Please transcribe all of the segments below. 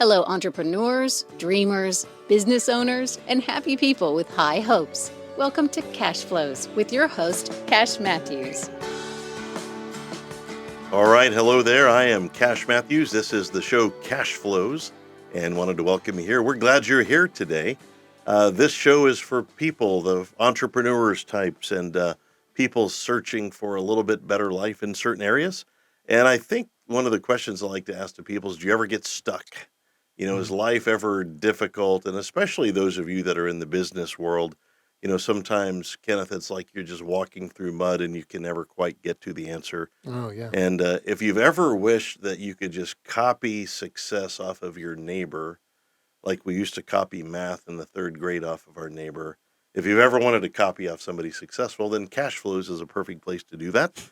Hello, entrepreneurs, dreamers, business owners, and happy people with high hopes. Welcome to Cashflows with your host, Cash Matthews. All right, hello there. I am Cash Matthews. This is the show Cashflows, and wanted to welcome you here. We're glad you're here today. This show is for people, the entrepreneurs types, and people searching for a little bit better life in certain areas. And I think one of the questions I like to ask to people is, do you ever get stuck? Is life ever difficult? And especially those of you that are in the business world, sometimes, Kenneth, it's like you're just walking through mud and you can never quite get to the answer. Oh, yeah. And if you've ever wished that you could just copy success off of your neighbor, like we used to copy math in the third grade off of our neighbor, if you've ever wanted to copy off somebody successful, then Cashflows is a perfect place to do that.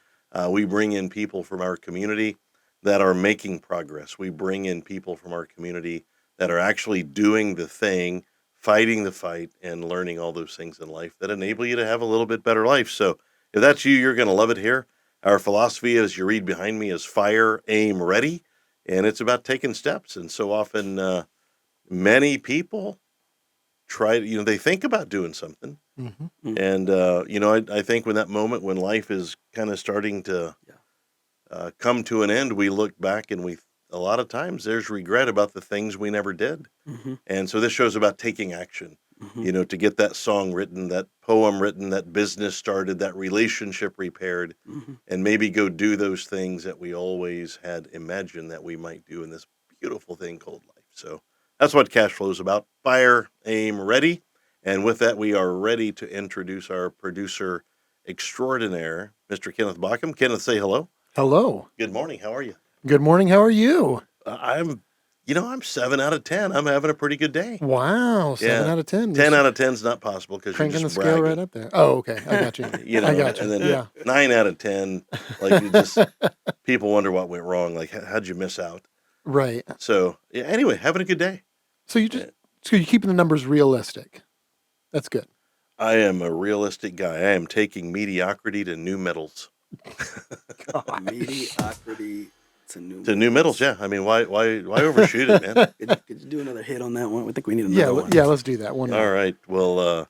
We bring in people from our community that are making progress. We bring in people from our community that are actually doing the thing, fighting the fight, and learning all those things in life that enable you to have a little bit better life. So if that's you, you're going to love it here. Our philosophy, as you read behind me, is fire, aim, ready. And it's about taking steps. And so often, many people try, they think about doing something. Mm-hmm. And, I think when that moment when life is kind of starting to come to an end, we look back and a lot of times there's regret about the things we never did. Mm-hmm. And so this show's about taking action, Mm-hmm. to get that song written, that poem written, that business started, that relationship repaired, Mm-hmm. and maybe go do those things that we always had imagined that we might do in this beautiful thing called life. So that's what Cashflow is about. Fire, aim, ready. And with that, we are ready to introduce our producer extraordinaire, Mr. Kenneth Bockham. Kenneth, say hello. Hello. Good morning. How are you? Good morning. How are you? I'm 7 out of 10. I'm having a pretty good day. Wow. 7 out of 10. 10 out of 10 is not possible because you're Cranking just the scale bragging. right up there. Oh, okay. I got you. I got you. And then Yeah. 9 out of 10, like people wonder what went wrong. Like, how'd you miss out? Right. So, yeah, anyway, having a good day. So you're keeping the numbers realistic. That's good. I am a realistic guy. I am taking mediocrity to new metals. Mediocrity to new metals, yeah. I mean, why overshoot it, man? Could you do another hit on that one? I think we need another one. Yeah, let's do that one. All right. Well,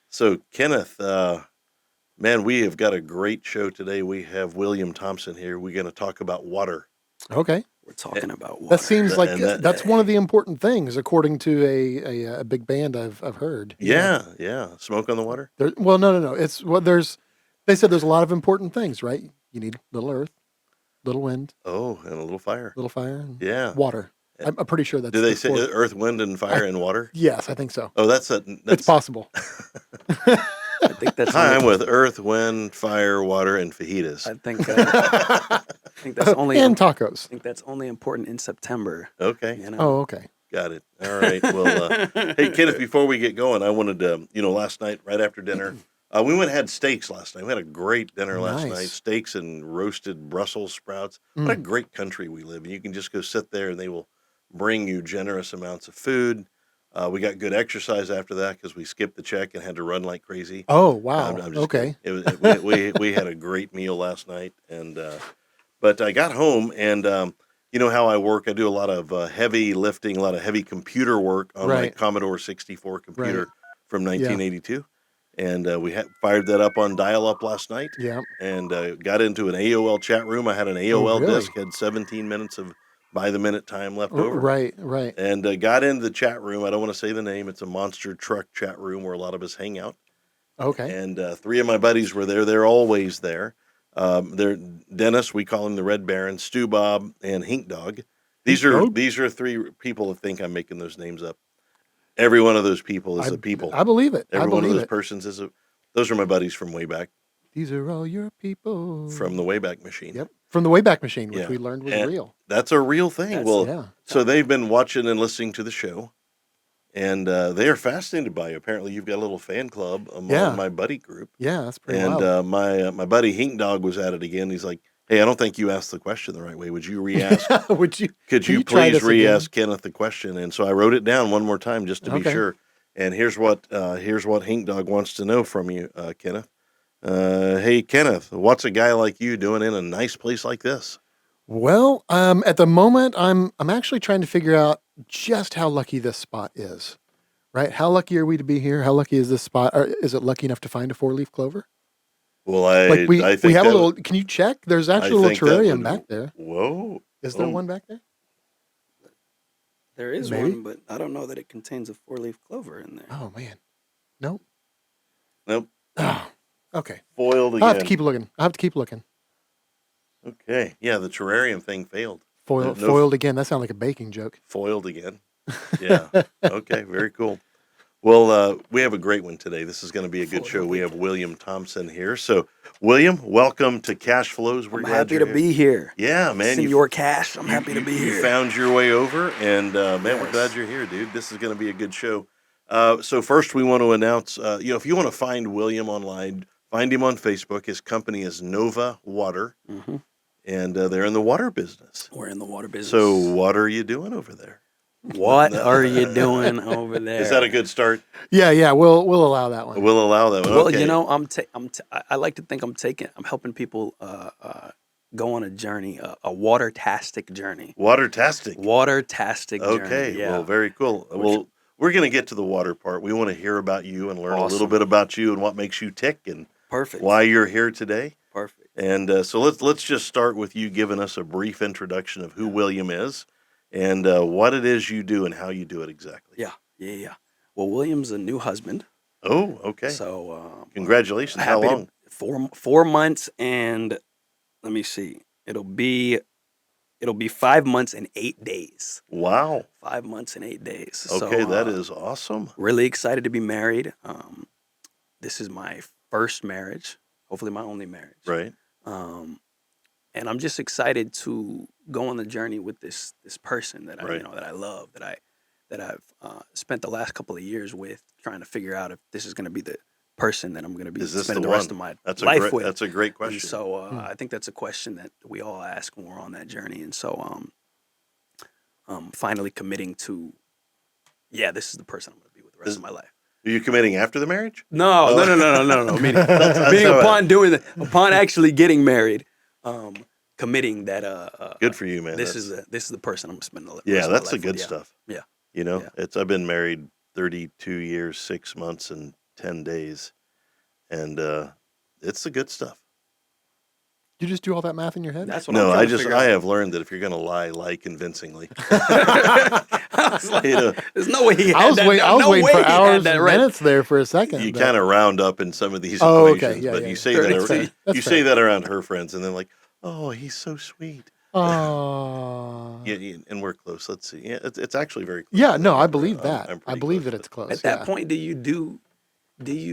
so Kenneth, man, we have got a great show today. We have William Thompson here. We're going to talk about water. Okay. We're talking about water. That seems like that's one of the important things, according to a big band I've heard. Yeah. Smoke on the water? No. They said there's a lot of important things, right? You need little earth, little wind. Oh, and a little fire. And yeah. Water. I'm pretty sure that's. Do they say earth, wind, and fire and water? Yes, I think so. Oh, that's it's possible. I think that's. Hi, I'm with earth, wind, fire, water, and fajitas. I think that's only and tacos. I think that's only important in September. Okay. Oh, okay. Got it. All right. Well, hey, Kenneth, before we get going, I wanted to, last night, right after dinner, we went and had steaks last night. We had a great dinner last night. Steaks and roasted Brussels sprouts. What a great country we live in. You can just go sit there and they will bring you generous amounts of food. We got good exercise after that because we skipped the check and had to run like crazy. Oh, wow. I'm just okay. we had a great meal last night. And but I got home and you know how I work. I do a lot of heavy lifting, a lot of heavy computer work on my Commodore 64 computer from 1982. And we fired that up on dial-up last night. Yeah. And got into an AOL chat room. I had an AOL disk, had 17 minutes of by-the-minute time left over. Right. And got into the chat room. I don't want to say the name. It's a monster truck chat room where a lot of us hang out. Okay. And 3 of my buddies were there. They're always there. They're Dennis, we call him the Red Baron, Stu Bob, and Hink Dog. These are 3 people that think I'm making those names up. Every one of those people is a people. I believe it. Every one of those persons is those are my buddies from way back. These are all your people. From the Wayback Machine. Yep. From the Wayback Machine, which we learned was real. That's a real thing. So they've been watching and listening to the show. And they are fascinated by you. Apparently, you've got a little fan club among my buddy group. Yeah, that's pretty wild. And my buddy Hink Dog was at it again. He's like, "Hey, I don't think you asked the question the right way. Would you re-ask? Could you please re-ask Kenneth the question?" And so I wrote it down one more time just to be sure. And here's what Hink Dog wants to know from you, Kenneth. Hey, Kenneth, what's a guy like you doing in a nice place like this? Well, at the moment, I'm actually trying to figure out just how lucky this spot is, right? How lucky are we to be here? How lucky is this spot? Or is it lucky enough to find a 4-leaf clover? Well, Like we I we think have a that little. Can you check? There's I actually a think little that terrarium would. back there. Whoa. Is there Oh, one back there? There is Maybe. one, but I don't know that it contains a 4-leaf clover in there. Oh man, nope. nope. Oh, okay. Foiled I'll have to again. keep looking. I have to keep looking. Okay. Yeah, the terrarium thing failed. Foiled, No foiled again. That sounds like a baking joke. foiled again. Yeah. Okay. Very cool. Well, we have a great one today. This is going to be a good Foiled show. We have again. William Thompson here. So, William, welcome to Cashflows. We're I'm glad happy you're to here. be here. Yeah, man. Senor Cash, I'm happy to be You here. found your way over, and man, we're glad Yes. you're here, dude. This is going to be a good show. So first, we want to announce, if you want to find William online, find him on Facebook. His company is Nova Water, hmm and they're in the water business. We're in the water business. So, what are you doing over there? what are you doing over there? Is that a good start? Yeah. We'll allow that one. We'll allow that one. Well, Okay. you know, I like to think I'm helping people go on a journey, a water-tastic journey. Water-tastic. Water-tastic journey. Okay, Yeah. well, very cool. Well, we're going to get to the water part. We want to hear about you and learn a little Awesome. bit about you and what makes you tick and Perfect. why you're here today. Perfect. And so let's just start with you giving us a brief introduction of who William is and what it is you do and how you do it exactly. Yeah. Well, William's a new husband. Oh, okay. So Congratulations. How happy long? To, 4 months and let me see. It'll be 5 months and 8 days. Wow. 5 months and 8 days. Okay, So, that is awesome. really excited to be married. This is my first marriage, hopefully my only marriage. Right. And I'm just excited to go on the journey with this person that Right. that I love, that I've spent the last couple of years with, trying to figure out if this is going to be the person that I'm going to be Is this spending the the rest one? of my That's life with. That's a great And question. so I think that's a question that we all ask when we're on that journey. And so finally committing to, this is the person I'm going to be with the rest of my life. Are you committing after the marriage? No. Meaning That's upon actually getting married, committing that good for you, man. this is the person I'm spending the rest Yeah, of my that's the life good with. stuff. Yeah. You know, Yeah. I've been married 32 years, 6 months, and 10 days, and it's the good stuff. You just do all that math in your head? That's what No, I'm trying to figure I out. have learned that if you're going to lie convincingly. I was like, You know, there's no way he had I was, that. I was no waiting way for he had hours that and right. minutes there for a second. you but- kind of round up in some of these Oh, okay. equations, Yeah, but yeah, you yeah. say That's fair. that That's you fair. say that around her friends, and then like, oh, he's so sweet. Oh. Yeah, and we're close. Let's see. Yeah, it's actually very close. Yeah, no, I believe that. I'm I pretty believe close that to it's close. At that yeah. point, do you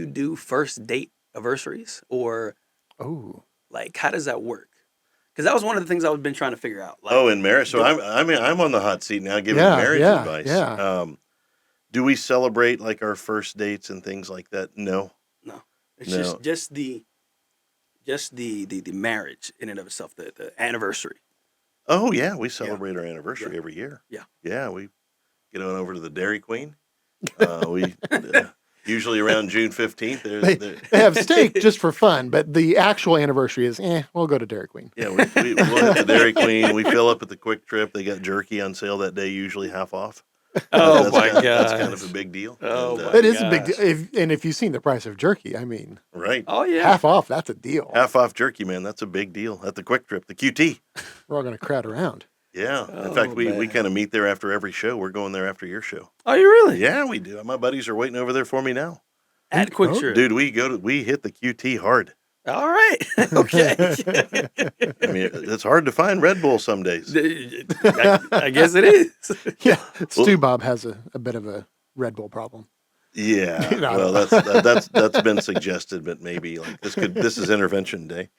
do first date anniversaries, or Oh. like how does that work? Because that was one of the things I've been trying to figure out. Like, Oh, in marriage. So do- I'm on the hot seat now, giving Yeah, marriage yeah, advice. yeah. Do we celebrate like our first dates and things like that? No. it's No. just the marriage in and of itself, the anniversary. Oh yeah, we celebrate our anniversary Yeah. every year. Yeah. Yeah, we get on over to the Dairy Queen. We usually around June 15th. They have steak just for fun, but the actual anniversary is, we'll go to Dairy Queen. Yeah, we'll hit the Dairy Queen. We fill up at the Quick Trip. They got jerky on sale that day, usually half off. Oh That's my kind of- That's gosh. kind of a big deal. Oh, And, my It is a big gosh. deal. And if you've seen the price of jerky, I mean, right. Oh yeah. half off, that's a deal. Half off jerky, man. That's a big deal at the Quick Trip, the QT. We're all going to crowd around. Yeah. In Oh, fact, we man. kind of meet there after every show. We're going there after your show. Oh, you really? Yeah, we do. My buddies are waiting over there for me now. At Quick Oh, Trip. Dude, we hit the QT hard. All right. Okay. I mean, it's hard to find Red Bull some days. I guess it is. Yeah. Stu Bob has a bit of a Red Bull problem. Yeah. No. Well, that's been suggested, but maybe like this is intervention day.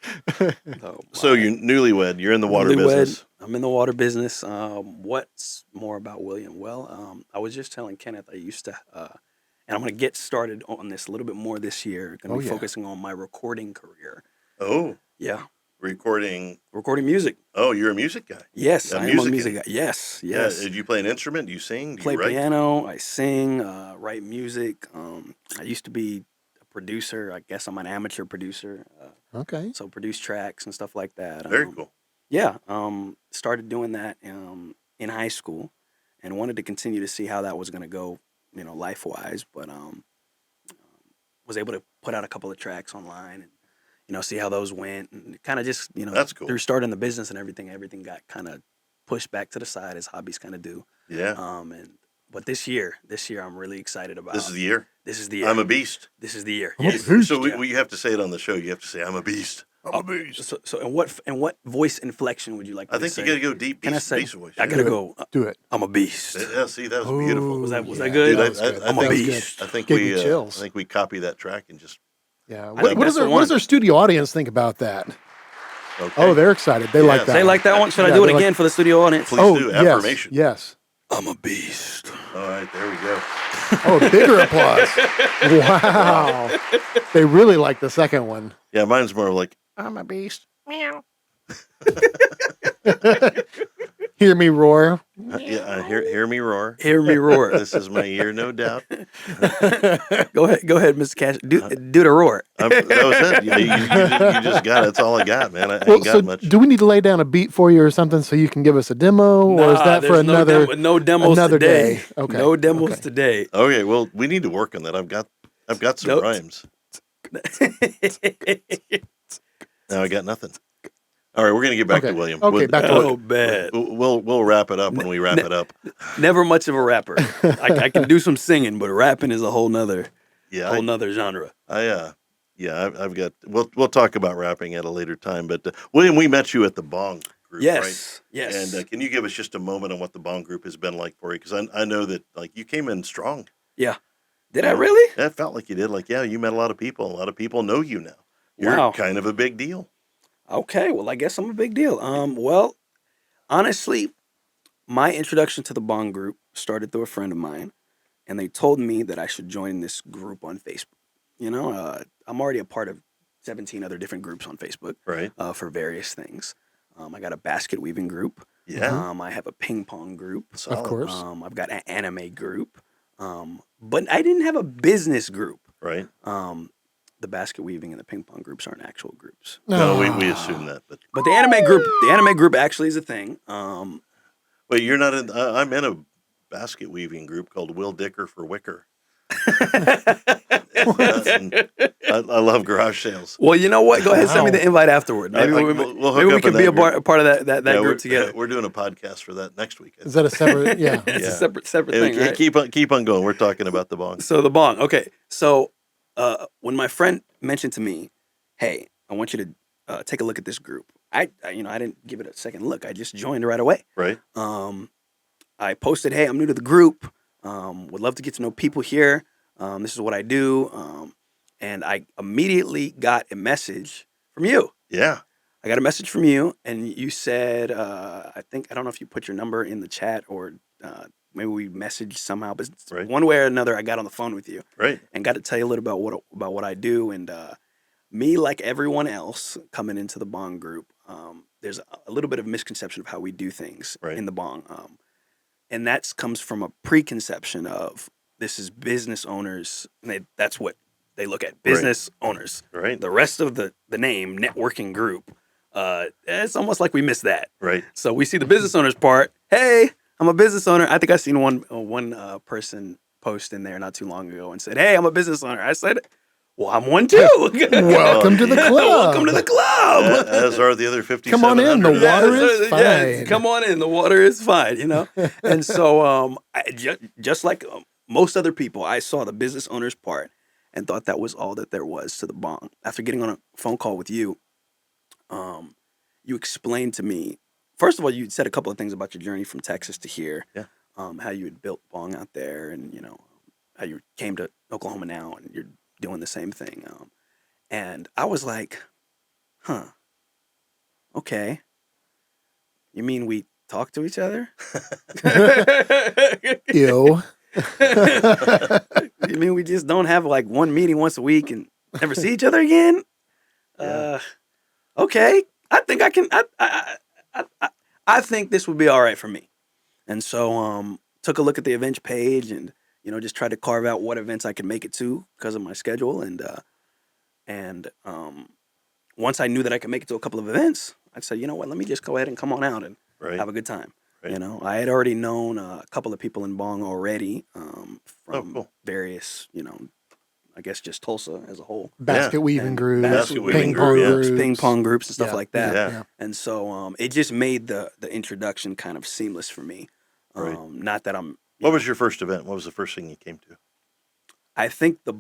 Oh, So my. you newlywed, you're in the water Newlywed. business. I'm in the water business. What's more about William? Well, I was just telling Kenneth I used to, and I'm going to get started on this a little bit more this year. Going to Oh, be yeah. focusing on my recording career. Oh, Yeah, recording. recording music. Oh, you're a music guy. Yes, A I am a music music guy. guy. Yes, Yeah. yes. Did you play an instrument? Do you sing? Do Play you write? piano. I sing. Write music. I used to be a producer. I guess I'm an amateur producer. Okay. So produce tracks and stuff like that. Very cool. Yeah. Started doing that in high school, and wanted to continue to see how that was going to go, life wise. But was able to put out a couple of tracks online and see how those went, and kind of just That's cool. through starting the business and everything got kind of pushed back to the side as hobbies kind of do. Yeah. But this year I'm really excited about. This is the year. This is the year. I'm a beast. This is the year. I'm a Yes. beast. So Yeah. you have to say it on the show. You have to say, I'm a beast. I'm a beast. So in what voice inflection would you like? I me to think you say? got to go deep Can I beast, say? beast voice. I gotta go. Do it. I'm a beast. Yeah, see, that was beautiful. Was that Yeah, good? Dude, that was good. I'm a That was good. beast. I think Gave we me chills. I think we copy that track and just Yeah. I What, think what, that's does our, the what does one. our studio audience think about that? okay. Oh, they're excited. They like Yes. that. They one. like that one. Should I Yeah, do it they like- again for the studio audience? Please Oh, do. yes. Affirmation. Yes. I'm a beast. All right, there we go. Oh, bigger applause. Wow. They really like the second one. Yeah, mine's more like, I'm a beast. Meow. Hear me roar. hear me roar. Hear me roar. This is my year, no doubt. Go ahead, Mr. Cash. Do the roar. That was it. Yeah, you just got it. That's all I got, man. I Well, ain't got so much. do we need to lay down a beat for you or something so you can give us a demo, or is Nah, that for there's another? no demos another today? day? Okay. No demos Okay. today. Okay, well, we need to work on that. I've got some Nope. rhymes. Now I got nothing. All right, we're gonna get back to Okay. William. Okay, back to Oh, bad. We'll wrap it up when we wrap it up. Never much of a rapper. I can do some singing, but rapping is a whole nother Yeah, genre. I've got. We'll talk about rapping at a later time. But William, we met you at the B.O.N.G group, right? Yes. And can you give us just a moment on what the B.O.N.G group has been like for you? Because I know that you came in strong. Yeah. Did I really? Yeah, it felt like you did. You met a lot of people. A lot of people know you now. You're Wow. kind of a big deal. Okay, well, I guess I'm a big deal. Well, honestly, my introduction to the B.O.N.G group started through a friend of mine, and they told me that I should join this group on Facebook. I'm already a part of 17 other different groups on Facebook, Right. for various things. I got a basket weaving group. Yeah. I have a ping pong group. Solid. Of course. I've got an anime group. But I didn't have a business group. Right. The basket weaving and the ping pong groups aren't actual groups. No, we assume that. But But the anime group actually is a thing. wait, you're not in. I'm in a basket weaving group called Will Dicker for Wicker. And I love garage sales. Well, you know what? Go ahead, send me Wow. the invite afterward. Maybe we'll maybe we hook up can in be that a part of that Yeah, group together. We're doing a podcast for that next week. Is that a separate? Yeah. It's Yeah. a separate Yeah, thing, right? keep on going. We're talking about the bong. So the bong. Okay. So when my friend mentioned to me, "Hey, I want you to take a look at this group," I didn't give it a second look. I just joined right away. Right. I posted, "Hey, I'm new to the group. Would love to get to know people here. This is what I do." And I immediately got a message from you. Yeah. I got a message from you, and you said, I don't know if you put your number in the chat or maybe we messaged somehow, but Right. one way or another, I got on the phone with you Right. and got to tell you a little about what I do. And me, like everyone else coming into the B.O.N.G group, there's a little bit of misconception of how we do things Right. in the B.O.N.G. And that comes from a preconception of this is business owners. And that's what they look at, business owners. Right. The rest of the name, networking group, it's almost like we missed that. Right. So we see the business owners part. Hey, I'm a business owner. I think I seen one person post in there not too long ago and said, "Hey, I'm a business owner." I said, "Well, I'm one too." Welcome to the club. Welcome to the club. As are the other 57. Come on in, the water is Yes, fine. come on in. The water is fine, And so, just like most other people, I saw the business owner's part and thought that was all that there was to the B.O.N.G. After getting on a phone call with you, you explained to me. First of all, you said a couple of things about your journey from Texas to here. Yeah. How you had built B.O.N.G out there, and how you came to Oklahoma now, and you're doing the same thing. And I was like, huh. Okay. You mean we talk to each other? Ew. You mean we just don't have like one meeting once a week and never see each other again? Yeah. Okay. I think I can. I think this would be all right for me. And so took a look at the events page and just tried to carve out what events I could make it to because of my schedule. And once I knew that I could make it to a couple of events, I said, you know what, let me just go ahead and come on out and Right. have a good time. Right. You know, I had already known a couple of people in Bong already Oh, from cool. various, I guess just Tulsa as a whole. Basket weaving And groups, Basket weaving ping group, pong yeah. groups, ping pong groups and stuff Yeah, like that. Yeah. And so it just made the introduction kind of seamless for me. Right. Not that I'm. What was your first event? What was the first thing you came to? I think the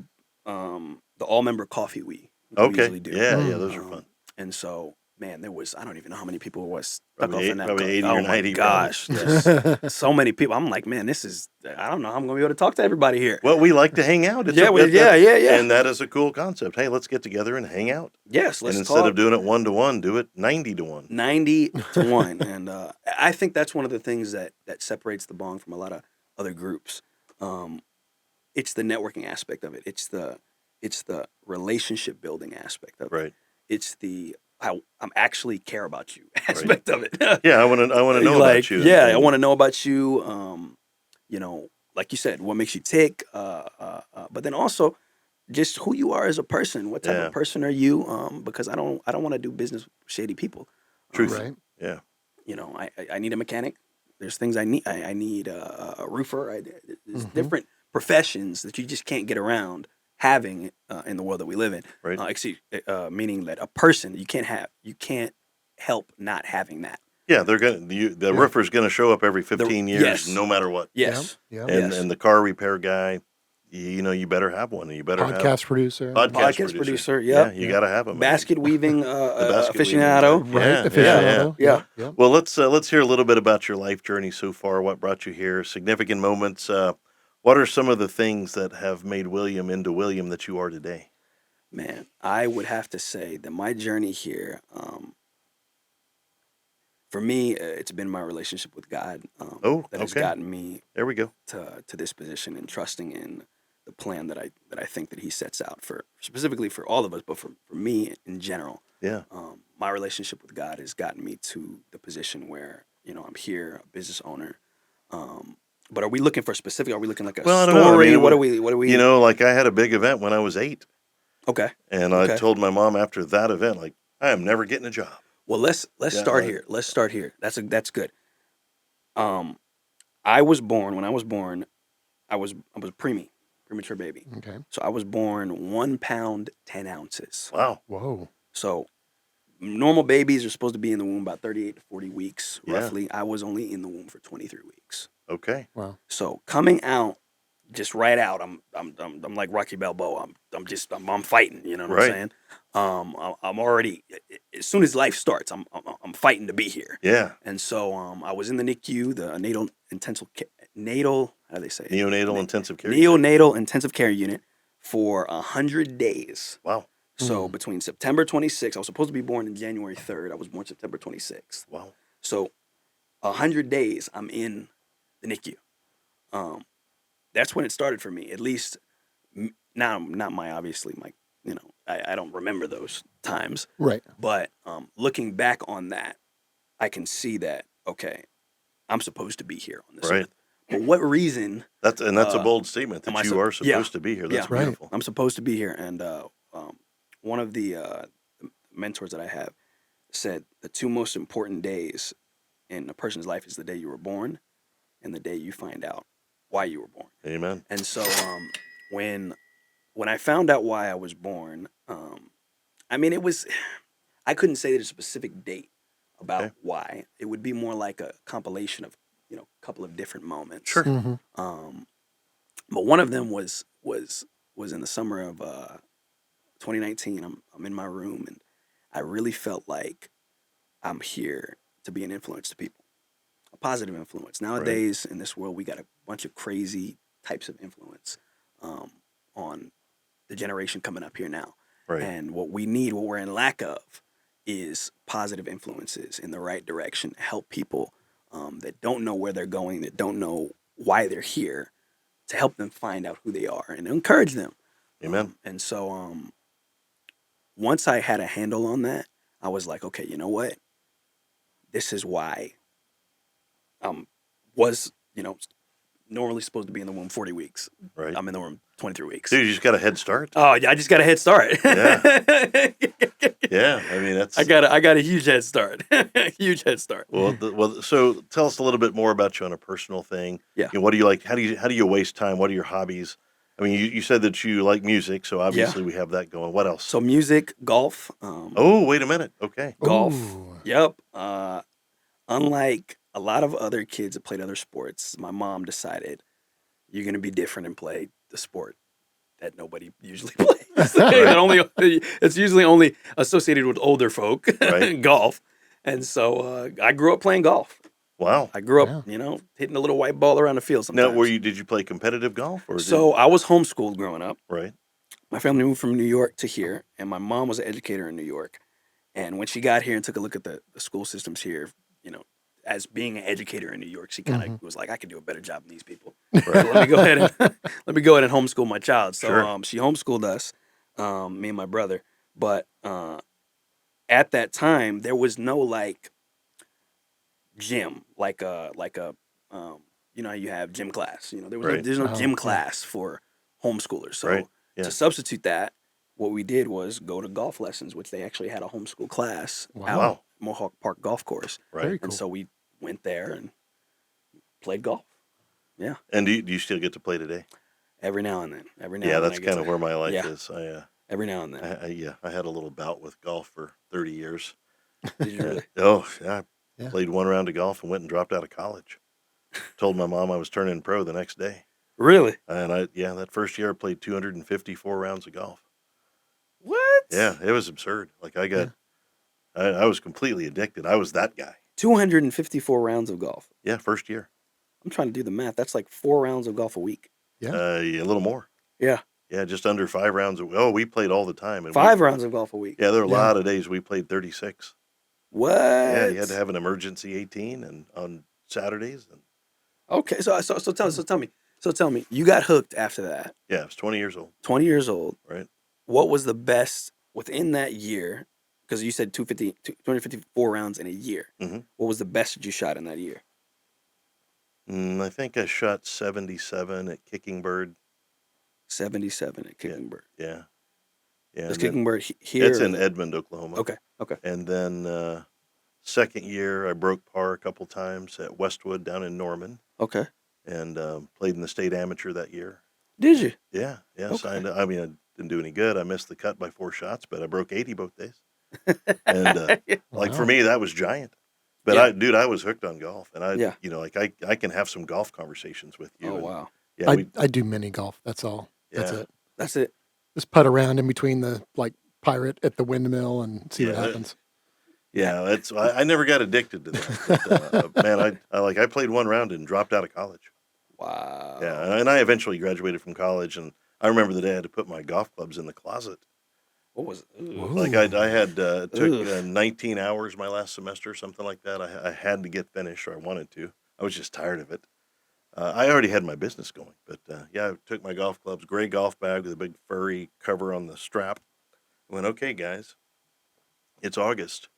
all member coffee we Okay. usually do. Yeah, Mm. those are fun. And so, man, there was, I don't even know how many people was stuck Probably off eight- in that. probably 80 oh or my 90 gosh, there's so many people. I'm like, man, this is. I don't know how I'm gonna be able to talk to everybody here. Well, we like to hang out. It's Yeah, yeah. And that is a cool concept. Hey, let's get together and hang out. Yes, And let's instead talk. of doing it 1-to-1, do it 90-to-1. 90-1, and I think that's one of the things that separates the Bong from a lot of other groups. It's the networking aspect of it. It's the relationship building aspect of it. Right. It's the I'm actually care about you aspect of it. Yeah, I want to know like, about you. Yeah, I and- want to know about you. Like you said, what makes you tick. But then also just who you are as a person. What type Yeah. of person are you? Because I don't want to do business with shady people. Truth. Right. Yeah. I need a mechanic. There's things I need. I need a roofer. There's Mhm. different professions that you just can't get around having in the world that we live in. Right. Meaning that a person you can't help not having that. Yeah, the roofer's gonna show up every 15 years, yes. no matter what. Yes. Yeah. And Yes. and the car repair guy, you better have one. You better have Podcast producer. podcast producer, Yeah, yep. you got to have them. Basket weaving basket weaving aficionado. guy. Right. Yeah, Aficionado. yeah. Yep. Well, let's hear a little bit about your life journey so far. What brought you here? Significant moments. What are some of the things that have made William into William that you are today? Man, I would have to say that my journey here, for me, it's been my relationship with God that has okay. gotten me There we go. to this position and trusting in the plan that I think that He sets out for specifically for all of us, but for me in general. Yeah. My relationship with God has gotten me to the position where I'm here, a business owner. But are we looking for specific? Are we looking like a Well, I story? don't know. I mean, what are we? Like I had a big event when I was 8, Okay. and I told my mom after that event, like, I am never getting a job. Well, let's start here. Let's start here. That's good. I was born when I was born. I was premature baby. Okay. So I was born 1 pound 10 ounces. Wow. Whoa. So normal babies are supposed to be in the womb about 38 to 40 weeks Yeah. roughly. I was only in the womb for 23 weeks. Okay. Wow. So coming out, just right out, I'm like Rocky Balboa. I'm fighting. You know what Right. I'm saying? I'm already as soon as life starts, I'm fighting to be here. Yeah. And so I was in the NICU, the how do they say it? Neonatal intensive care. unit. Neonatal intensive care unit for 100 days. Wow. So between September 26th, I was supposed to be born in January 3rd. I was born September 26th. Wow. So 100 days I'm in the NICU. That's when it started for me. At least now, not my obviously my I don't remember those times. Right. But looking back on that, I can see that okay, I'm supposed to be here on this Right. earth. But what reason? That's a bold statement am that I you sup- are yeah. supposed to be here. That's Yeah. Right. beautiful. I'm supposed to be here. And one of the mentors that I have said the two most important days in a person's life is the day you were born and the day you find out why you were born. Amen. And so when I found out why I was born, I couldn't say there's a specific date about Okay. why. It would be more like a compilation of a couple of different moments. Sure. Mm-hmm. But one of them was in the summer of 2019. I'm in my room and I really felt like I'm here to be an influence to people, a positive influence. Nowadays in this world, we got a bunch of crazy types of influence on the generation coming up here now. Right. And what we're in lack of is positive influences in the right direction, help people that don't know where they're going, that don't know why they're here, to help them find out who they are and encourage them. Amen. And so once I had a handle on that, I was like, okay, you know what? This is why was, normally supposed to be in the womb 40 weeks. Right. I'm in the womb 23 weeks. Dude, you just got a head start. Oh, yeah, I just got a head start. Yeah. Yeah, I mean that's I got a huge head start. Huge head start. well. So tell us a little bit more about you on a personal thing. Yeah. You know, what do you like? How do you waste time? What are your hobbies? I mean, you said that you like music, so obviously we have that going. What else? So music, golf. Oh, wait a minute. Okay. Golf. Ooh. Yep. Unlike a lot of other kids that played other sports, my mom decided you're going to be different and play the sport that nobody usually plays. It's usually only associated with older folk, Right. golf. And so I grew up playing golf. Wow. I grew Yeah. up, hitting a little white ball around the field sometimes. Now, did you play competitive golf or So I was homeschooled growing up. right? My family moved from New York to here, and my mom was an educator in New York. And when she got here and took a look at the school systems here, as being an educator in New York, she kind of was like, I could do a better job than these people. So let me go ahead and homeschool my child. So Sure. she homeschooled us, me and my brother. But at that time, there was no gym, how you have gym class. Right. There's no Oh, gym yeah. class for homeschoolers. So Right. Yeah. to substitute that, what we did was go to golf lessons, which they actually had a homeschool class Wow. out Wow. Mohawk Park Golf Course. Right. Very cool. And so we went there and played golf. Yeah. And do you still get to play today? Every now and then. Every now Yeah, and then. that's I get kind of to- where my life yeah. is. Every now and then. I had a little bout with golf for 30 years. Did you really? Oh, yeah. Yeah. Played one round of golf and went and dropped out of college. Told my mom I was turning pro the next day. Really? And that first year I played 254 rounds of golf. What? Yeah, it was absurd. Like I was completely addicted. I was that guy. 254 rounds of golf. Yeah, first year. I'm trying to do the math. That's like 4 rounds of golf a week. Yeah. Yeah, a little more. Yeah. Yeah, just under 5 rounds. We played all the time. And 5 rounds of golf a week. Yeah, there were a Yeah. lot of days we played 36. What? Yeah, you had to have an emergency 18 and on Saturdays. And Okay, so tell me, you got hooked after that. yeah, I was 20 years old. 20 years old. Right. What was the best within that year? Because you said 254 rounds in a year. Mhm. What was the best that you shot in that year? I think I shot 77 at Kicking Bird. 77 at Kicking Bird. Yeah. Yeah. Is and then- Kicking Bird here? It's or in the- Edmond, Oklahoma. Okay. And then second year, I broke par a couple times at Westwood down in Norman Okay. and played in the state amateur that year. Did you? Yeah. Yeah. Okay. Signed up. I mean, I didn't do any good. I missed the cut by 4 shots, but I broke 80 both days. And like for Wow. me, that was giant. But Yeah. I was hooked on golf, and Yeah. I can have some golf conversations with you. Oh and, wow. Yeah. I do mini golf. That's all. That's Yeah. it. That's it. Just putt around in between the pirate at the windmill and see what Yeah. happens. Yeah. I never got addicted to that. But, man, I played one round and dropped out of college. Wow. Yeah, and I eventually graduated from college, and I remember the day I had to put my golf clubs in the closet. What was it? Whoa. Like I had took Ugh. 19 hours my last semester, something like that. I had to get finished, or I wanted to. I was just tired of it. I already had my business going, but yeah, I took my golf clubs, gray golf bag with a big furry cover on the strap. I went, okay, guys, it's August.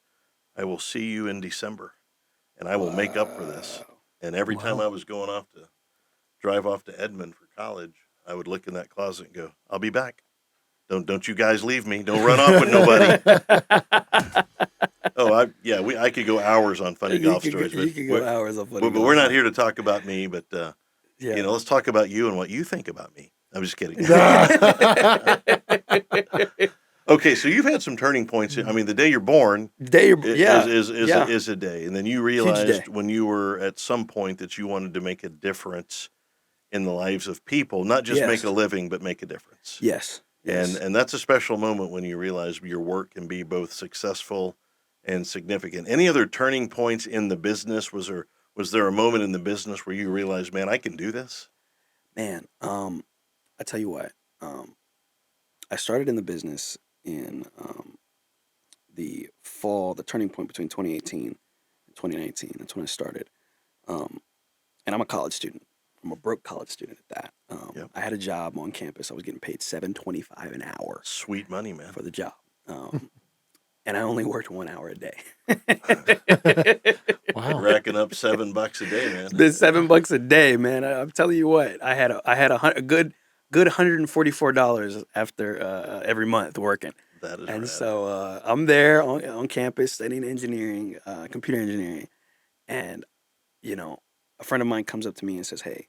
I will see you in December, and I will make up for this. Wow. And every time Wow. I was going drive off to Edmond for college, I would look in that closet and go, I'll be back. Don't you guys leave me. Don't run off with nobody. I could go hours on funny golf stories, You could go hours of funny but we're golf not here to talk about me, but Yeah. let's talk about you and what you think about me. I'm just kidding. Okay, so you've had some turning points. I mean, the day you're born Day you're, yeah. is a day, and then you realized day. when you were at some point that you wanted to make a difference in the lives of people, not just Yes. make a living, but make a difference. Yes. Yes. And that's a special moment when you realize your work can be both successful and significant. Any other turning points in the business? Was there a moment in the business where you realized, man, I can do this? Man, I tell you what, I started in the business in the fall, the turning point between 2018 and 2019. That's when I started. And I'm a college student. I'm a broke college student at that. Yep. I had a job on campus. I was getting paid $7.25 an hour Sweet money, man. for the job. and I only worked 1 hour a day. Wow. Racking up $7 a day, man. It's been $7 a day, man. I'm telling you what, I had a good $144 after every month working. That is And rad. so I'm there on campus studying engineering, computer engineering, and a friend of mine comes up to me and says, "Hey,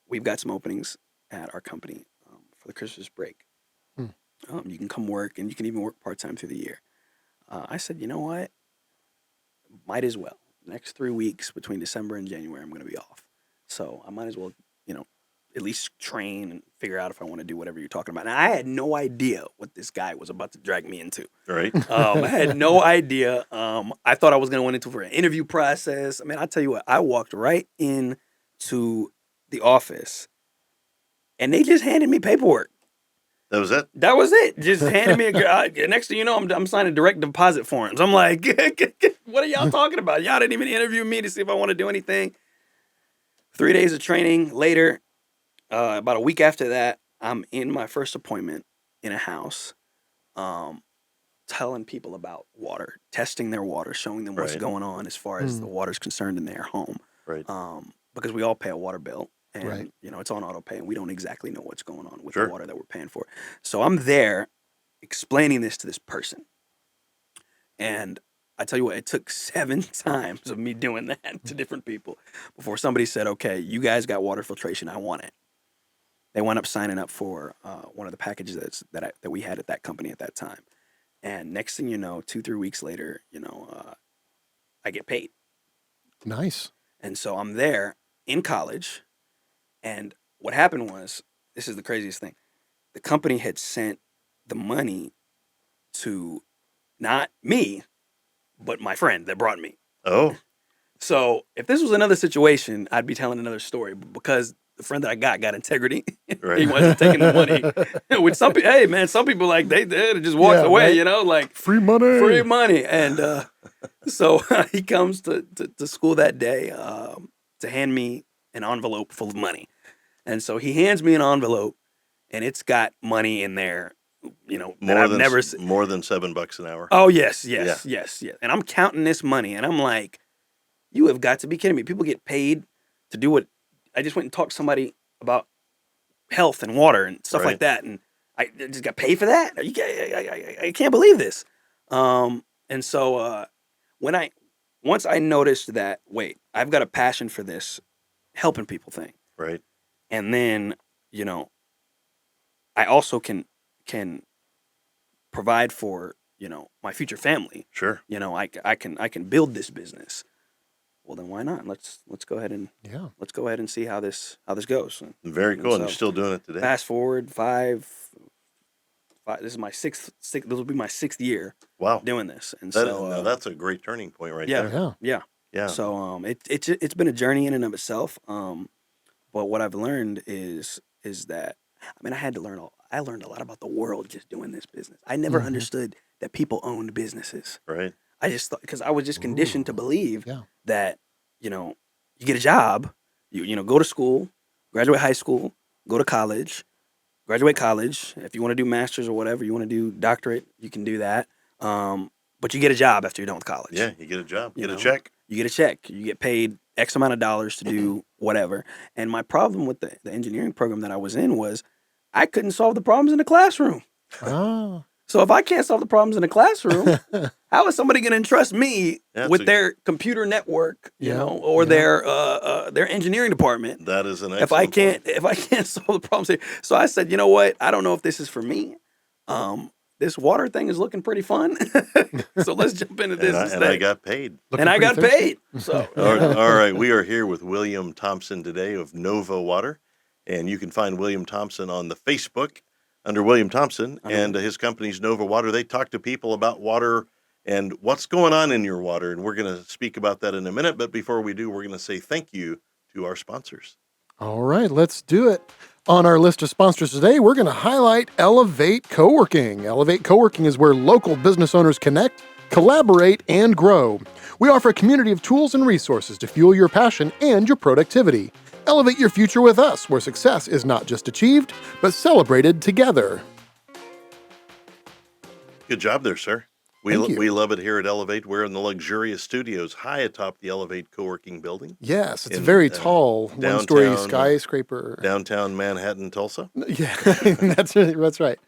we've got some openings at our company for the Christmas break. Hmm. You can come work, and you can even work part-time through the year." I said, "You know what? Might as well. Next 3 weeks between December and January, I'm going to be off. So I might as well, at least train and figure out if I want to do whatever you're talking about." And I had no idea what this guy was about to drag me into. Right? I had no idea. I thought I was going to went into for an interview process. I mean, I tell you what, I walked right into the office, and they just handed me paperwork. That was it? That was it. Just handed me next thing you know, I'm signing direct deposit forms. I'm like, what are y'all talking about? Y'all didn't even interview me to see if I want to do anything. 3 days of training later, about a week after that, I'm in my first appointment in a house, telling people about water, testing their water, showing them what's Right. going on as far as the water's concerned in their home. Right. Because we all pay a water bill, and Right. it's on auto pay, and we don't exactly know what's going on with Sure. the water that we're paying for. So I'm there explaining this to this person, and I tell you what, it took 7 times of me doing that to different people before somebody said, "Okay, you guys got water filtration. I want it." They wound up signing up for one of the packages that we had at that company at that time. And next thing you know, 2-3 weeks later, I get paid. Nice. And so I'm there in college. And what happened was, this is the craziest thing. The company had sent the money to not me, but my friend that brought me. Oh, So if this was another situation, I'd be telling another story. But because the friend that I got integrity, right. he wasn't taking the money. With some people, hey man, some people like they just walked Yeah, away, right. like Free money. free money. And so he comes to school that day to hand me an envelope full of money. And so he hands me an envelope, and it's got money in there, that I've never seen. More than $7 an hour. Oh, yes. And I'm counting this money, and I'm like, you have got to be kidding me. People get paid to do what I just went and talked to somebody about health and water and stuff Right. like that, and I just got paid for that. I can't believe this. And so once I noticed that, wait, I've got a passion for this helping people thing, Right. and then I also can provide for my future family. Sure. I can build this business. Well, then why not? Let's go ahead and Yeah. see how this goes. Very cool. And you're so still doing it today. Fast forward five. This is my sixth. This will be my 6th year Wow. doing this, and Now that's a great turning point right yeah. there. Yeah. yeah. Yeah. So it's been a journey in and of itself. But what I've learned is that I learned a lot about the world just doing this business. I never Mhm. understood that people owned businesses. Right. I just thought, because I was just conditioned to believe Yeah. that you get a job, you go to school, graduate high school, go to college, graduate college. If you want to do masters or whatever, you want to do doctorate, you can do that. But you get a job after you're done with college. Yeah. You get a job, You get a know? check. You get a check. You get paid X amount of dollars to do whatever. And my problem with the engineering program that I was in was I couldn't solve the problems in the classroom. Oh. So if I can't solve the problems in the classroom, how is somebody going to entrust me That's with their computer network, or their engineering department? That is an excellent If I can't point. solve the problems here, so I said, you know what? I don't know if this is for me. This water thing is looking pretty fun, so let's jump into this And instead. I got paid. Looking And I pretty got thirsty. paid. So All right. We are here with William Thompson today of Nova Water. And you can find William Thompson on the Facebook under William Thompson, and his company's Nova Water. They talk to people about water and what's going on in your water. And we're going to speak about that in a minute. But before we do, we're going to say thank you to our sponsors. All right, let's do it. On our list of sponsors today, we're going to highlight Elevate Coworking. Elevate Coworking is where local business owners connect, collaborate, and grow. We offer a community of tools and resources to fuel your passion and your productivity. Elevate your future with us, where success is not just achieved, but celebrated together. Good job there, sir. Thank you. we love it here at Elevate. We're in the luxurious studios high atop the Elevate co-working building Yes, it's a in very tall one-story downtown skyscraper. downtown Manhattan, Tulsa. Yeah, that's right.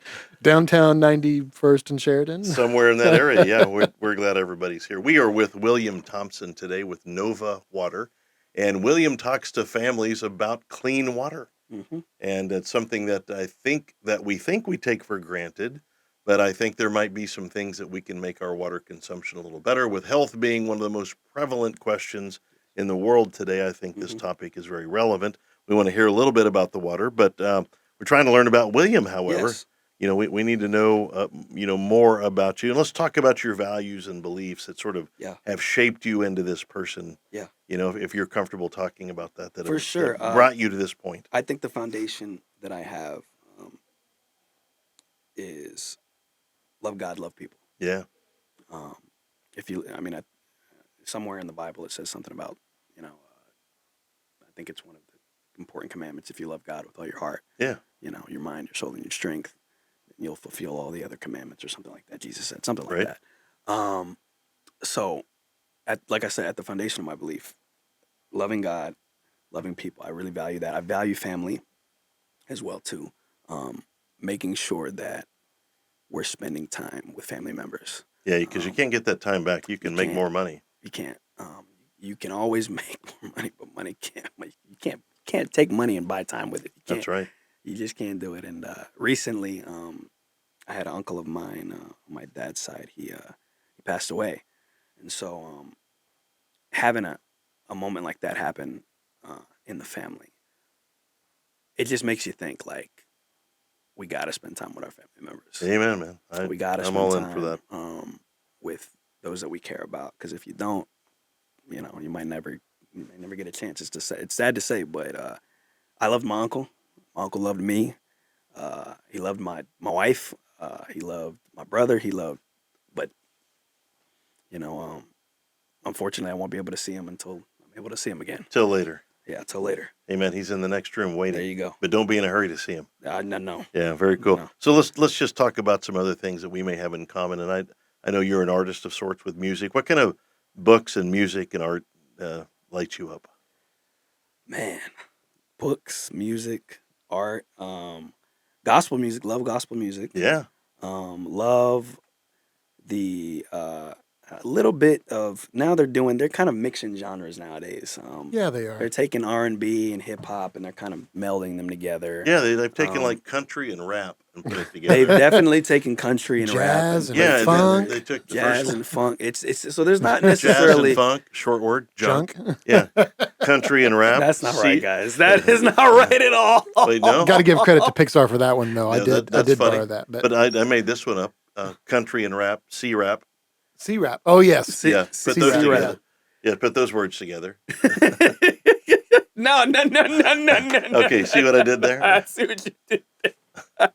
Downtown 91st and Sheridan. Somewhere in that area. Yeah, we're glad everybody's here. We are with William Thompson today with Nova Water, and William talks to families about clean water. Mm-hmm. And it's something that we think we take for granted, but I think there might be some things that we can make our water consumption a little better. With health being one of the most prevalent questions in the world today, I think this topic is very relevant. We want to hear a little bit about the water, but we're trying to learn about William. However, Yes. we need to know more about you, and let's talk about your values and beliefs that sort of Yeah. have shaped you into this person. Yeah. If you're comfortable talking about that For have, sure. that brought you to this point. I think the foundation that I have is love God, love people. Yeah. Somewhere in the Bible it says something about, I think it's one of the important commandments. If you love God with all your heart, Yeah. Your mind, your soul, and your strength, you'll fulfill all the other commandments, or something like that. Jesus said something like Right. that. So, like I said, at the foundation of my belief, loving God, loving people, I really value that. I value family as well too. Making sure that we're spending time with family members. Yeah, because you can't get that time back. You can make more money. You can't. You can always make more money, but money can't. You can't take money and buy time with it. You can't. That's right. You just can't do it. And recently, I had an uncle of mine on my dad's side. He passed away, and so having a moment like that happen in the family, it just makes you think, like, we gotta spend time with our family members. Amen, man. We gotta I'm spend all time in for that. with those that we care about. Because if you don't, you might never get a chance. It's sad to say, but I loved my uncle. My uncle loved me. He loved my wife. He loved my brother. But unfortunately, I won't be able to see him until I'm able to see him again. Till later. Yeah, till later. Amen. He's in the next room waiting. There you go. But don't be in a hurry to see him. No. Yeah, very cool. No. So let's just talk about some other things that we may have in common. And I know you're an artist of sorts with music. What kind of books and music and art light you up? Man, books, music, art, gospel music. Love gospel music. Yeah. Love the a little bit of, now they're kind of mixing genres nowadays. Yeah, they are. They're taking R&B and hip hop and they're kind of melding them together. Yeah, they've taken like country and rap and put it together. They've definitely taken country and Jazz rap. and funk. They took the Jazz first and funk. It's so there's not jazz necessarily and funk, short word, junk. Junk. Yeah. Country and rap. That's not See- right, guys. That is not right at all. Wait, no? Got to give credit to Pixar for that one, though. I No, did that's funny. borrow that. But I made this one up. Country and rap, C-rap. C-rap. Oh, yes. Yeah, put C-rap. those C-rap. together. Yeah, put those words together. No. Okay, see what I did there? I see what you did. Wow.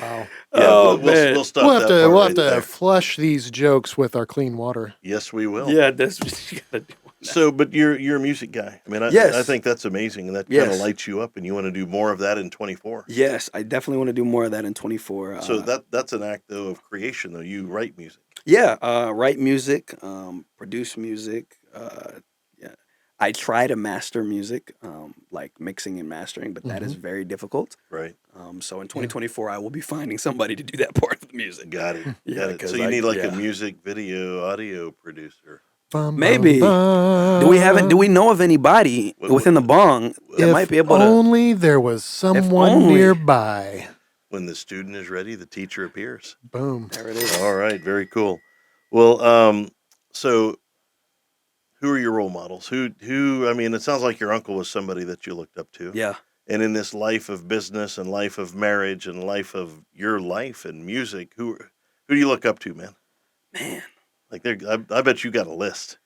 Yeah, Oh, we'll man. stop We'll have that to, part we'll right have to there. flush these jokes with our clean water. Yes, we will. Yeah, that's what you gotta do. So, but you're a music guy. I mean, Yes. I think that's amazing, and that kind Yes. of lights you up, and you want to do more of that in 24. Yes, I definitely want to do more of that in 24. So that's an act though of creation, though. You write music. Yeah, write music, produce music. Yeah, I try to master music, like mixing and mastering, but that is very difficult. Right. So in 2024, I will be finding somebody to do that part of the music. Got it. Yeah, Got it. 'cause So you need like a yeah. music, video, audio producer. Bum, Maybe. bum, Do we know of anybody within the Bong that If might be able to? only there was someone only. nearby. When the student is ready, the teacher appears. Boom. There it is. All right, very cool. Well, so who are your role models? Who? I mean, it sounds like your uncle was somebody that you looked up to. Yeah. And in this life of business and life of marriage and life of your life and music, who do you look up to, man? Man, Like, I bet you got a list.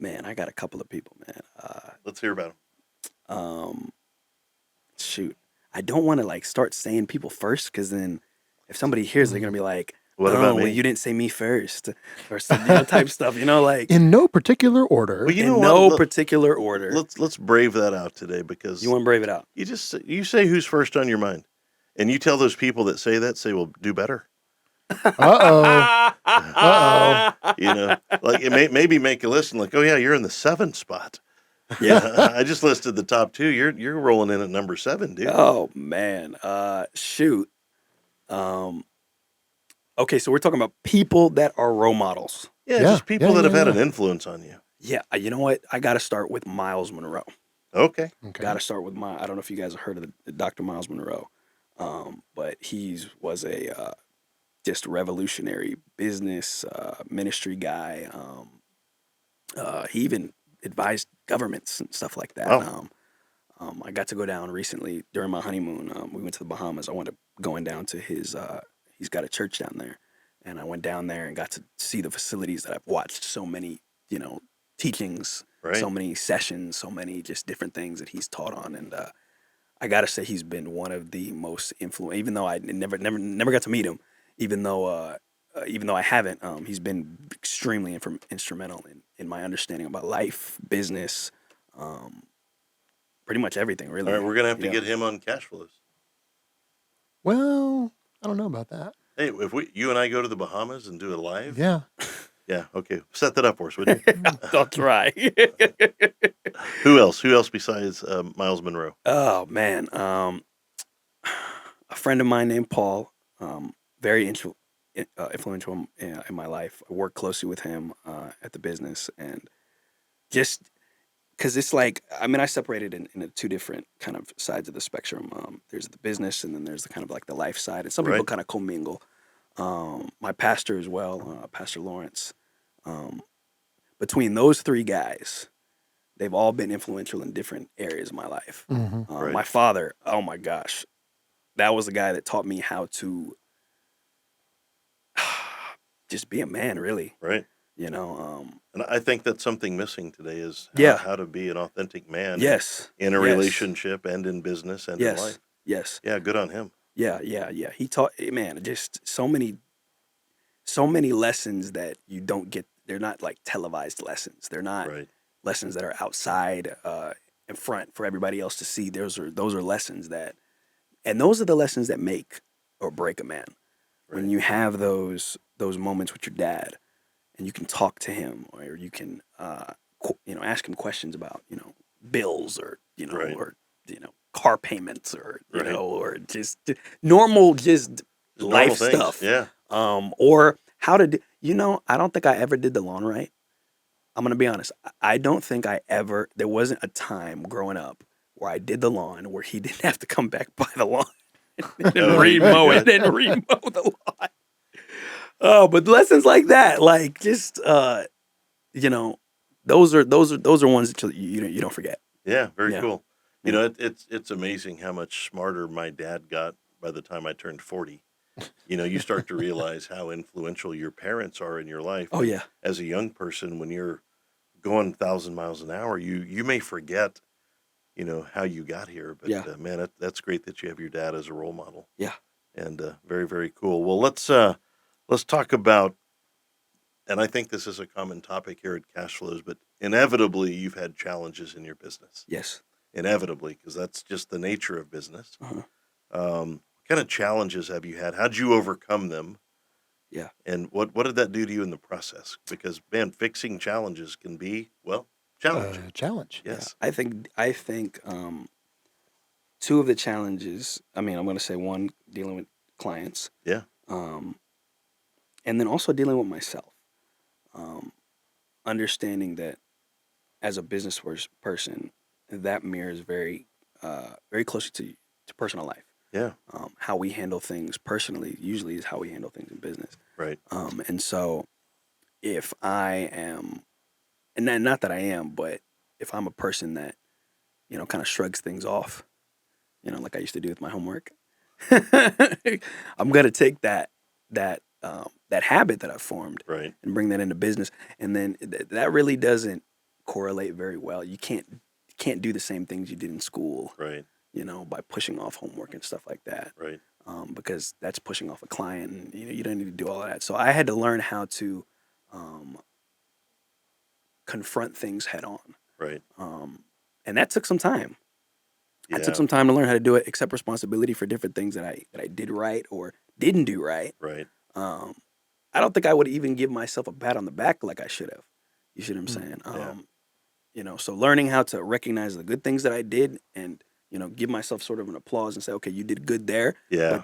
I got a couple of people, man. Let's hear about them. Shoot, I don't want to like start saying people first, because then if somebody hears, they're gonna be like, What "Oh, about well, me?" you didn't say me first," or some type stuff. Like In no particular order. Well, you in know no what? particular order. Let's brave that out today, because You want to brave it out? you say who's first on your mind, and you tell those people that say that, say, well, do better. Uh-oh. Uh-oh. You know, like it maybe make a list and like, oh yeah, you're in the 7th spot. Yeah. I just listed the top 2. You're rolling in at number 7, dude. Oh man. Shoot. Okay, so we're talking about people that are role models. Yeah, Yeah, just people yeah, that have yeah, had yeah. an influence on you. Yeah, you know what? I got to start with Miles Monroe. Okay. Okay. Got to start with I don't know if you guys have heard of the Dr. Miles Monroe, but he was a just revolutionary business ministry guy. He even advised governments and stuff like that. Wow. I got to go down recently during my honeymoon. We went to the Bahamas. I went going down to his. He's got a church down there, and I went down there and got to see the facilities that I've watched so many, teachings, Right. so many sessions, so many just different things that he's taught on, and I gotta say he's been one of the most influential. Even though I never got to meet him, even though I haven't, he's been extremely instrumental in my understanding about life, business, pretty much everything. Really. All right, we're gonna have to Yeah. get him on Cashflows. Well, I don't know about that. Hey, if you and I go to the Bahamas and do it live, Yeah. yeah, okay, set that up for us, would you? I'll try. Who else? Who else besides Miles Monroe? Oh man, a friend of mine named Paul, very influential in my life. I work closely with him at the business, and just because it's like, I mean, I separated in two different kind of sides of the spectrum. There's the business, and then there's the kind of like the life side, and some people Right. kind of commingle. My pastor as well, Pastor Lawrence. Between those three guys, they've all been influential in different areas of my life. Hmm. Right. My father, oh my gosh, that was the guy that taught me how to just be a man, really. Right. And I think that's something missing today is Yeah. how to be an authentic man Yes. in a Yes. relationship and in business and in Yes. life. Yes. Yeah, good on him. Yeah. He taught, man, just so many lessons that you don't get. They're not like televised lessons. They're not Right. lessons that are outside in front for everybody else to see. Those are lessons those are the lessons that make or break a man. When Right. you have those moments with your dad, and you can talk to him, or you can ask him questions about bills, or Right. car payments, or Right. or just normal Just life normal things. stuff. Yeah. Or how to do, I don't think I ever did the lawn right. I'm gonna be honest. I don't think there wasn't a time growing up where I did the lawn where he didn't have to come back by the lawn and Oh, re-mow yeah. it and re-mow the lawn. Oh, but lessons like that, like just those are ones that you don't forget. Yeah, very Yeah. cool. Yeah. It's amazing how much smarter my dad got by the time I turned 40. You start to realize how influential your parents are in your life. Oh And yeah. as a young person, when you're going 1,000 miles an hour, you may forget, how you got here. But Yeah. man, that's great that you have your dad as a role model. Yeah. And very, very cool. Well, let's talk about, and I think this is a common topic here at Cashflows, but inevitably you've had challenges in your business. Yes. Inevitably, because that's just the nature of business. Uh-huh. What kind of challenges have you had? How'd you overcome them? Yeah. And what did that do to you in the process? Because man, fixing challenges can be, well, challenging. Challenge. Yes. Yeah. I think two of the challenges. I mean, I'm going to say one, dealing with clients. Yeah. And then also dealing with myself. Understanding that as a business person, that mirrors very closely to personal life. Yeah. How we handle things personally usually is how we handle things in business. Right. And so if I am, and then not that I am, but if I'm a person that, kind of shrugs things off, like I used to do with my homework, I'm going to take that habit that I've formed Right. and bring that into business. And then that really doesn't correlate very well. You can't do the same things you did in school, Right. by pushing off homework and stuff like that. Right. Because that's pushing off a client, and you don't need to do all of that. So I had to learn how to confront things head on, Right. and that took some time. Yeah. I took some time to learn how to do it, accept responsibility for different things that I did right or didn't do right. Right. Um, I don't think I would even give myself a pat on the back like I should have. You see what I'm saying? Yeah. So learning how to recognize the good things that I did and, give myself sort of an applause and say, okay, you did good there, Yeah.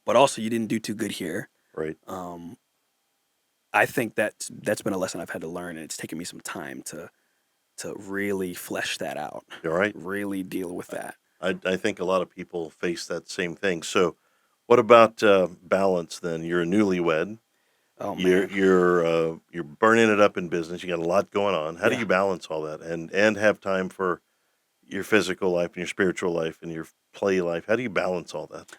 but also you didn't do too good here. Right. Um, I think that's been a lesson I've had to learn, and it's taken me some time to really flesh that out, You're right. really deal with that. I think a lot of people face that same thing. So, what about balance then? You're a newlywed. Oh You're man, you're burning it up in business. You got a lot going on. How do yeah. you balance all that and have time for your physical life and your spiritual life and your play life? How do you balance all that?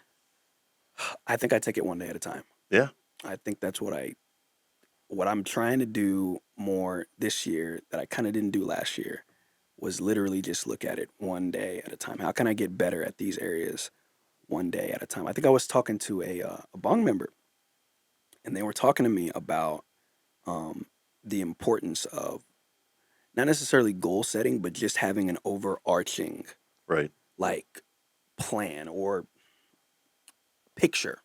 I think I take it one day at a time. Yeah. I think that's what I'm trying to do more this year that I kind of didn't do last year was literally just look at it one day at a time. How can I get better at these areas one day at a time? I think I was talking to a Bong member, and they were talking to me about um, the importance of not necessarily goal setting, but just having an overarching Right. like plan or picture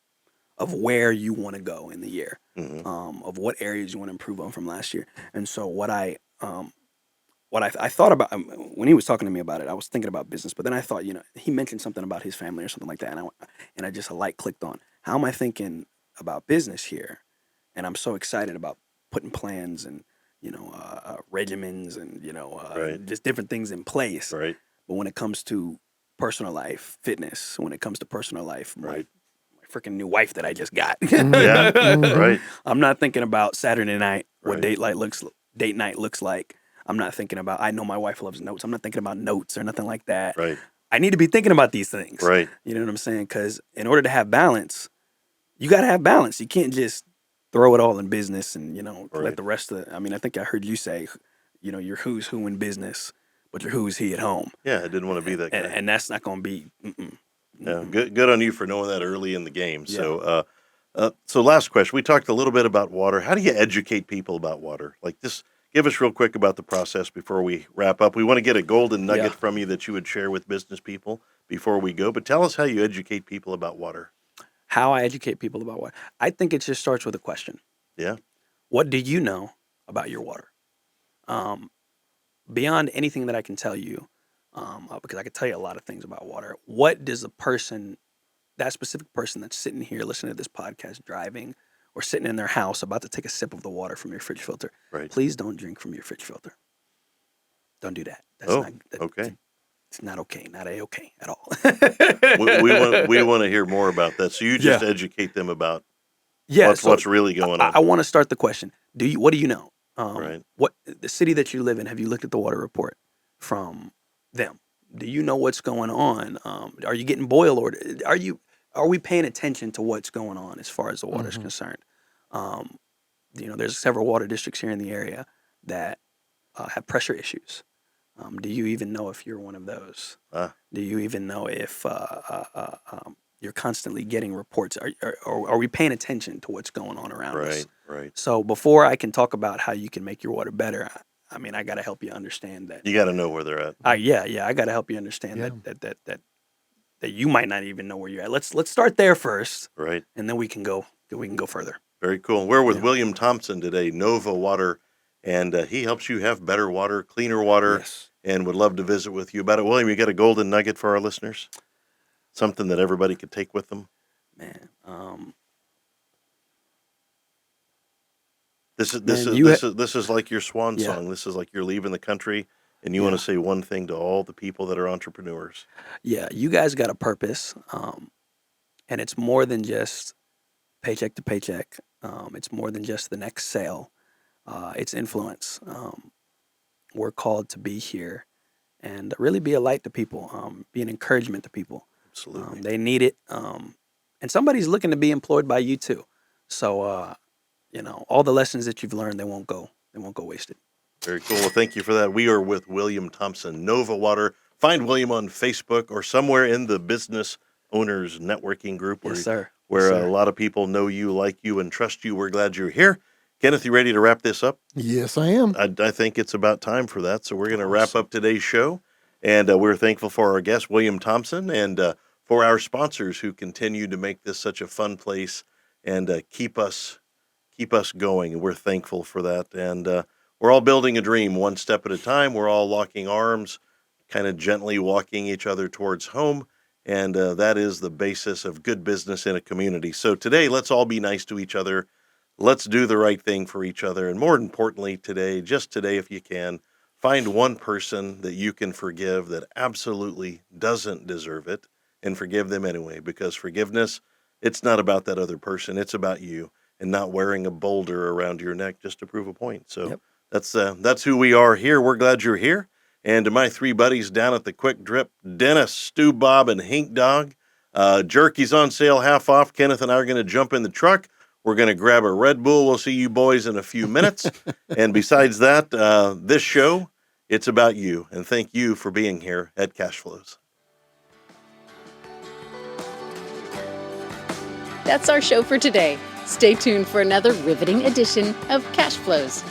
of where you want to go in the year, Hmm. of what areas you want to improve on from last year. And so I thought about when he was talking to me about it, I was thinking about business, but then I thought, he mentioned something about his family or something like that, and I just a light clicked on. How am I thinking about business here? And I'm so excited about putting plans and regimens and Right. just different things in place. Right. But when it comes to personal life, fitness, when it comes to personal life, my Right. freaking new wife that I just got. Yeah. Right. I'm not thinking about Saturday night, what Right. date night looks like. I'm not thinking about, I know my wife loves notes. I'm not thinking about notes or nothing like that. Right. I need to be thinking about these things. Right. You know what I'm saying? Because in order to have balance, you got to have balance. You can't just throw it all in business and, let Right. the rest of I mean, I think I heard you say, you're who's who in business, but you're who's he at home. Yeah. I didn't want to be that guy. And that's not going to be, Yeah. Good on you for knowing that early in the game. Yeah. So last question. We talked a little bit about water. How do you educate people about water? Like this, give us real quick about the process before we wrap up. We want to get a golden nugget Yeah. from you that you would share with business people before we go. But tell us how you educate people about water. How I educate people about water. I think it just starts with a question. Yeah. What do you know about your water? Beyond anything that I can tell you, because I could tell you a lot of things about water. What does that specific person that's sitting here listening to this podcast, driving, or sitting in their house about to take a sip of the water from your fridge filter? Right. Please don't drink from your fridge filter. Don't do that. Okay. It's not okay. Not a-okay at all. We want to hear more about that. So you just educate them about what's really going on. I want to start the question. What do you know? Right. What the city that you live in? Have you looked at the water report from them? Do you know what's going on? Are you getting boil ordered? Are we paying attention to what's going on as far as the water is concerned? There's several water districts here in the area that have pressure issues. Do you even know if you're one of those? Do you even know if you're constantly getting reports? Are we paying attention to what's going on around us? Right. So before I can talk about how you can make your water better, I mean, I got to help you understand that. You got to know where they're at. I got to help you understand that you might not even know where you're at. Let's start there first, Right. and then we can go further. Very cool. We're with William Thompson today, Nova Water, and he helps you have better water, cleaner water, Yes. and would love to visit with you about it. William, you got a golden nugget for our listeners? Something that everybody could take with them? Man, This is like your swan Yeah. song. This is like you're leaving the country and you want to say one thing to all the people that are entrepreneurs. Yeah, you guys got a purpose, and it's more than just paycheck to paycheck. It's more than just the next sale. It's influence. We're called to be here and really be a light to people, be an encouragement to people. Absolutely. They need it, and somebody's looking to be employed by you too. So all the lessons that you've learned, they won't go wasted. Very cool. Well, thank you for that. We are with William Thompson, Nova Water. Find William on Facebook or somewhere in the business owners networking group Yes, sir. where Yes, sir. a lot of people know you, like you, and trust you. We're glad you're here. Kenneth, you ready to wrap this up? Yes, I am. I think it's about time for that. So we're going to wrap up today's show. And we're thankful for our guest, William Thompson, and for our sponsors who continue to make this such a fun place and keep us going. And we're thankful for that. And we're all building a dream one step at a time. We're all locking arms, kind of gently walking each other towards home. And that is the basis of good business in a community. So today, let's all be nice to each other. Let's do the right thing for each other. And more importantly, just today, if you can, find one person that you can forgive that absolutely doesn't deserve it, and forgive them anyway, because forgiveness, it's not about that other person. It's about you, and not wearing a boulder around your neck just to prove a point. So Yep. that's who we are here. We're glad you're here. And to my three buddies down at the Quick Drip, Dennis, Stu Bob, and Hink Dog, jerky's on sale half off. Kenneth and I are going to jump in the truck. We're going to grab a Red Bull. We'll see you boys in a few minutes. And besides that, this show, it's about you. And thank you for being here at Cashflows. That's our show for today. Stay tuned for another riveting edition of Cashflows.